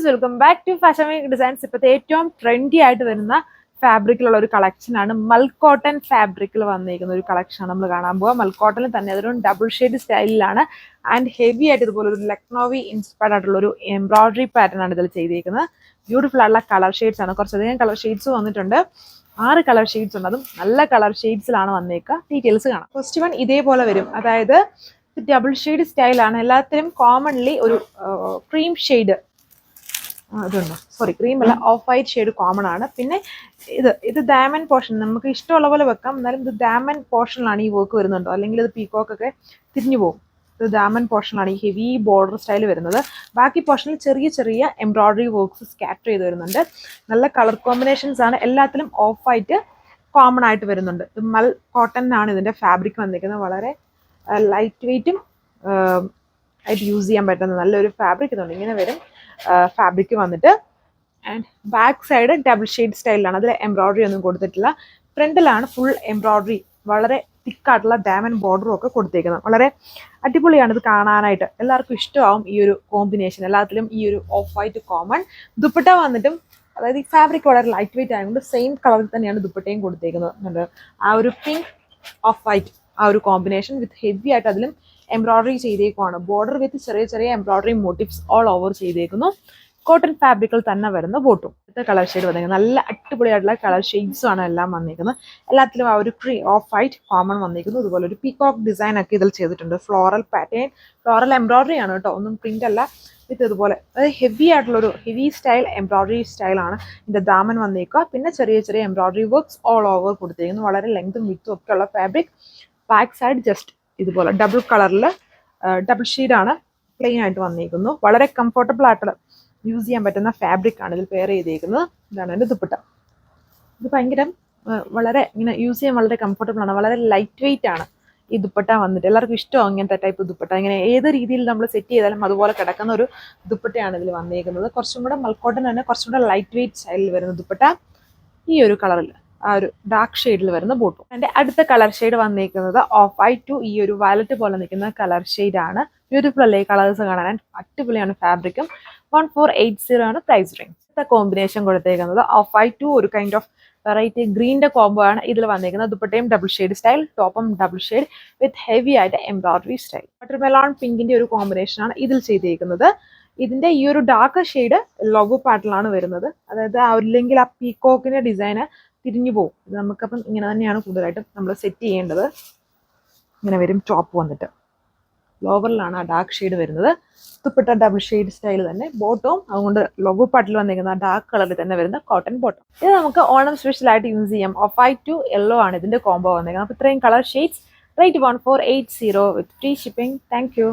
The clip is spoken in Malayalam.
Guys, welcome back to fashion week designs. ഇപ്പോഴത്തെ ഏറ്റവും ട്രെൻഡി ആയിട്ട് വരുന്ന ഫാബ്രിക്കിലുള്ള ഒരു കളക്ഷനാണ്. മൽക്കോട്ടൺ ഫാബ്രിക്കിൽ വന്നിരിക്കുന്ന ഒരു കളക്ഷൻ നമ്മൾ കാണാൻ പോവുക. മൽക്കോട്ടണിൽ തന്നെ അതൊരു ഡബിൾ ഷെയ്ഡ് സ്റ്റൈലിലാണ് ആൻഡ് ഹെവി ആയിട്ട് ഇതുപോലെ ഒരു ലക്നോവി ഇൻസ്പയർഡ് ആയിട്ടുള്ള ഒരു എംബ്രോയിഡറി പാറ്റേൺ ആണ് ഇതിൽ ചെയ്തിരിക്കുന്നത്. ബ്യൂട്ടിഫുൾ ആയിട്ടുള്ള കളർ ഷെയ്ഡ്സ് ആണ്. കുറച്ചധികം കളർ ഷെയ്ഡ്സ് വന്നിട്ടുണ്ട്. 6 കളർ ഷെയ്ഡ്സ് ഉണ്ട്. അതും നല്ല കളർ ഷെയ്ഡ്സിലാണ് വന്നേക്കുക. ഡീറ്റെയിൽസ് കാണാം. ഫസ്റ്റ് വൺ ഇതേപോലെ വരും. അതായത് ഡബിൾ ഷെയ്ഡ് സ്റ്റൈലാണ്. എല്ലാത്തിനും കോമൺലി ഒരു ക്രീം ഷെയ്ഡ് ഇതുണ്ട്. സോറി, ക്രീം അല്ല, ഓഫ് വൈറ്റ് ഷെയ്ഡ് കോമൺ ആണ്. പിന്നെ ഇത് ഡയമണ്ട് പോർഷൻ, നമുക്ക് ഇഷ്ടമുള്ള പോലെ വെക്കാം. എന്നാലും ഇത് ഡയമണ്ട് പോർഷനിലാണ് ഈ വർക്ക് വരുന്നുണ്ടോ, അല്ലെങ്കിൽ ഇത് പീക്കോക്കൊക്കെ തിരിഞ്ഞു പോകും. ഇത് ഡയമണ്ട് പോർഷനിലാണ് ഈ ഹെവി ബോർഡർ സ്റ്റൈൽ വരുന്നത്. ബാക്കി പോർഷനിൽ ചെറിയ ചെറിയ എംബ്രോയിഡറി വർക്ക്സ് സ്കാറ്റർ ചെയ്ത് വരുന്നുണ്ട്. നല്ല കളർ കോമ്പിനേഷൻസ് ആണ്. എല്ലാത്തിലും ഓഫ് വൈറ്റ് കോമൺ ആയിട്ട് വരുന്നുണ്ട്. ഇത് മൽ കോട്ടൺ ആണ് ഇതിൻ്റെ ഫാബ്രിക് വന്നിരിക്കുന്നത്. വളരെ ലൈറ്റ് വെയ്റ്റും ആയിട്ട് യൂസ് ചെയ്യാൻ പറ്റുന്ന നല്ലൊരു ഫാബ്രിക് ഇതുണ്ട്. ഇങ്ങനെ വരും ഫാബ്രിക് വന്നിട്ട്. And back side double shade സ്റ്റൈലിലാണ്. അതിൽ എംബ്രോയിഡറി ഒന്നും കൊടുത്തിട്ടില്ല. ഫ്രണ്ടിലാണ് ഫുൾ എംബ്രോയിഡറി, വളരെ തിക്കായിട്ടുള്ള ഡയമണ്ട് ബോർഡറും ഒക്കെ കൊടുത്തേക്കുന്നത്. വളരെ അടിപൊളിയാണ് ഇത് കാണാനായിട്ട്. എല്ലാവർക്കും ഇഷ്ടമാവും ഈ ഒരു കോമ്പിനേഷൻ. എല്ലാത്തിലും ഈ ഒരു ഓഫ് വൈറ്റ് കോമൺ. ദുപ്പട്ട വന്നിട്ടും, അതായത് ഈ ഫാബ്രിക് വളരെ ലൈറ്റ് വെയിറ്റ് ആയതുകൊണ്ട് സെയിം കളറിൽ തന്നെയാണ് ദുപ്പട്ടയും കൊടുത്തേക്കുന്നത്. ആ ഒരു പിങ്ക് ഓഫ് വൈറ്റ് ആ ഒരു കോമ്പിനേഷൻ വിത്ത് ഹെവി ആയിട്ട് അതിലും എംബ്രോയിഡറി ചെയ്തേക്കുവാണ്. ബോർഡർ വിത്ത് ചെറിയ ചെറിയ എംബ്രോയിഡറി മോട്ടീവ്സ് ഓൾ ഓവർ ചെയ്തേക്കുന്നു. കോട്ടൺ ഫാബ്രിക്കിൽ തന്നെ വരുന്ന ബോട്ടും. ഇത്തെ കളർ ഷെയ്ഡ് വന്നേക്കുന്നത് നല്ല അടിപൊളിയായിട്ടുള്ള കളർ ഷെയ്ഡ്സും ആണ് എല്ലാം വന്നിരിക്കുന്നത്. എല്ലാത്തിലും ആ ഒരു ഓഫ് വൈറ്റ് കോമൺ വന്നിരിക്കുന്നു. അതുപോലെ ഒരു പീകോക്ക് ഡിസൈൻ ഒക്കെ ഇതിൽ ചെയ്തിട്ടുണ്ട്. ഫ്ലോറൽ പാറ്റേൺ, ഫ്ലോറൽ എംബ്രോയിഡറി ആണ് കേട്ടോ, ഒന്നും പ്രിന്റ് അല്ല. വിത്ത് ഇതുപോലെ അതായത് ഹെവി ആയിട്ടുള്ളൊരു ഹെവി സ്റ്റൈൽ എംബ്രോയിഡറി സ്റ്റൈലാണ് ഇതിൻ്റെ ദാമൻ വന്നേക്കുക. പിന്നെ ചെറിയ ചെറിയ എംബ്രോയിഡറി വർക്ക്സ് ഓൾ ഓവർ കൊടുത്തിരിക്കുന്നു. വളരെ ലെങ്തും വിത്തും ഒക്കെ ഉള്ള ഫാബ്രിക്. ബാക്ക് സൈഡ് ജസ്റ്റ് ഇതുപോലെ ഡബിൾ കളറിൽ ഡബിൾ ഷെയ്ഡാണ് പ്ലെയിൻ ആയിട്ട് വന്നിരിക്കുന്നു. വളരെ കംഫർട്ടബിൾ ആയിട്ടുള്ള യൂസ് ചെയ്യാൻ പറ്റുന്ന ഫാബ്രിക് ആണ് ഇതിൽ പെയർ ചെയ്തേക്കുന്നത്. ഇതാണ് എൻ്റെ ദുപ്പട്ട. ഇത് ഭയങ്കര വളരെ ഇങ്ങനെ യൂസ് ചെയ്യാൻ വളരെ കംഫർട്ടബിൾ ആണ്. വളരെ ലൈറ്റ് വെയിറ്റ് ആണ് ഈ ദുപ്പട്ട വന്നിട്ട്. എല്ലാവർക്കും ഇഷ്ടമാവും ഇങ്ങനത്തെ ടൈപ്പ് ദുപ്പട്ട. ഇങ്ങനെ ഏത് രീതിയിൽ നമ്മൾ സെറ്റ് ചെയ്താലും അതുപോലെ കിടക്കുന്ന ഒരു ദുപ്പട്ടയാണ് ഇതിൽ വന്നിരിക്കുന്നത്. കുറച്ചും കൂടെ മൽക്കോട്ടൺ തന്നെ കുറച്ചും കൂടെ ലൈറ്റ് വെയിറ്റ് സ്റ്റൈലിൽ വരുന്ന ദുപ്പട്ട. ഈ ഒരു കളറിൽ ആ ഒരു ഡാർക്ക് ഷെയ്ഡിൽ വരുന്ന ബോട്ടും. എൻ്റെ അടുത്ത കളർ ഷെയ്ഡ് വന്നിരിക്കുന്നത് ഓഫ് വൈറ്റ് ടു ഈ ഒരു വയലറ്റ് പോലെ നിൽക്കുന്ന കളർ ഷെയ്ഡാണ്. ബ്യൂട്ടിഫുൾ അല്ലേ കളേഴ്സ് കാണാൻ? അടിപൊളിയാണ് ഫാബ്രിക്കും. 1480 ആണ് പ്രൈസ് റേഞ്ച്. അടുത്ത കോമ്പിനേഷൻ കൊടുത്തേക്കുന്നത് ഓഫ് വൈറ്റ് ടു ഒരു കൈൻഡ് ഓഫ് വെറൈറ്റി ഗ്രീൻ്റെ കോംബോ ആണ് ഇതിൽ വന്നിരിക്കുന്നത്. ദുപ്പട്ടയും ഡബിൾ ഷെയ്ഡ് സ്റ്റൈൽ, ടോപ്പും ഡബിൾ ഷെയ്ഡ് വിത്ത് ഹെവി ആയിട്ട് എംബ്രോയിഡറി സ്റ്റൈൽ. വാട്ടർമെലോൺ പിങ്കിന്റെ ഒരു കോമ്പിനേഷനാണ് ഇതിൽ ചെയ്തിരിക്കുന്നത്. ഇതിന്റെ ഈ ഒരു ഡാർക്ക് ഷെയ്ഡ് ലോഗോ പാറ്റേണിലാണ് വരുന്നത്. അതായത് അല്ലെങ്കിൽ ആ പീകോക്കിന്റെ ഡിസൈന് തിരിഞ്ഞു പോകും. ഇത് നമുക്കപ്പം ഇങ്ങനെ തന്നെയാണ് കൂടുതലായിട്ടും നമ്മൾ സെറ്റ് ചെയ്യേണ്ടത്. ഇങ്ങനെ വരും ടോപ്പ് വന്നിട്ട്. ലോവറിലാണ് ആ ഡാർക്ക് ഷെയ്ഡ് വരുന്നത്. ദുപ്പട്ട ഡബിൾ ഷെയ്ഡ് സ്റ്റൈൽ തന്നെ. ബോട്ടവും അതുകൊണ്ട് ലോഗോ പാട്ടിൽ വന്നിരിക്കുന്ന ഡാർക്ക് കളറിൽ തന്നെ വരുന്ന കോട്ടൺ ബോട്ടം. ഇത് നമുക്ക് ഓണം സ്പെഷ്യലായിട്ട് യൂസ് ചെയ്യാം. ഓഫ് വൈറ്റ് ടു യെല്ലോ ആണ് ഇതിന്റെ കോംബോ വന്നിരിക്കുന്നത്. അപ്പോൾ ഇത്രയും colour shades. Rate 1480 with free shipping. Thank you.